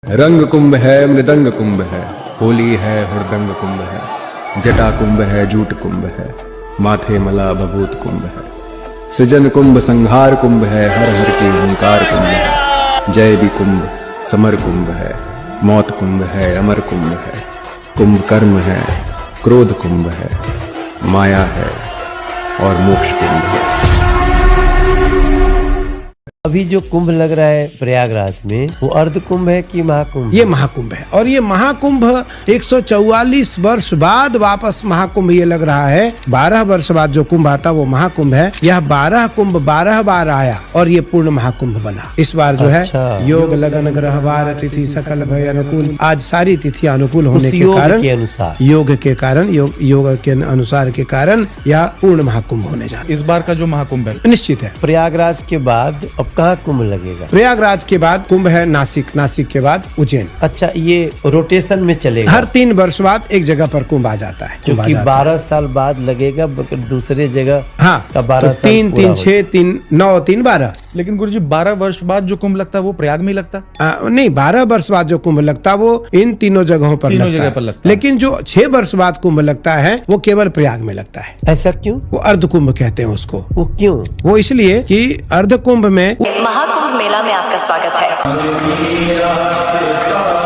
रंग कुंभ है, मृदंग कुंभ है, होली है, हुड़दंग कुंभ है, जटा कुंभ है, जूट कुंभ है, माथे मला भभूत कुंभ है, सृजन कुंभ, संहार कुंभ है, हर हर की हुंकार कुंभ है, जय भी कुंभ, समर कुंभ है, मौत कुंभ है, अमर कुंभ है, कुंभ कर्म है, क्रोध कुंभ है, माया है और मोक्ष कुंभ है। अभी जो कुंभ लग रहा है प्रयागराज में, वो अर्ध कुंभ है कि महाकुंभ? ये महाकुंभ है, और ये महाकुंभ 144 वर्ष बाद वापस महाकुंभ ये लग रहा है। 12 वर्ष बाद जो कुंभ आता वो महाकुंभ है। यह 12 कुंभ 12 बार आया और ये पूर्ण महाकुंभ बना। इस बार जो अच्छा। है योग लगन ग्रह वार तिथि सकल भय अनुकूल, आज सारी तिथि अनुकूल होने उस के योग कारण, के अनुसार, योग के कारण, योग के अनुसार के कारण यह पूर्ण महाकुंभ होने जा रहा है। इस बार का जो महाकुंभ है निश्चित है। प्रयागराज के बाद अब कहाँ कुंभ लगेगा? प्रयागराज के बाद कुंभ है नासिक, नासिक के बाद उज्जैन। अच्छा, ये रोटेशन में चलेगा? हर 3 वर्ष बाद एक जगह पर कुंभ आ जाता है। कुंभ आ क्योंकि जाता है। 12 साल बाद लगेगा, दूसरे जगह हाँ, का 12 तो साल 3, पूरा 3, 6, 3, 9, 3, 12। लेकिन गुरुजी 12 वर्ष बाद जो कुंभ लगता है वो प्रयाग में ही लगता है? नहीं, 12 वर्ष बाद जो कुंभ लगता है वो इन तीनों जगहों पर तीनों लगता जगह है। पर लगता है। लेकिन जो 6 वर्ष बाद कुंभ लगता है वो केवल प्रयाग में लगता है। ऐसा क्यों? वो अर्ध कुंभ कहते हैं उसको। वो क्यों? वो इसलिए कि अर्ध कुंभ में महाकुंभ मेला में आपका स्वागत है।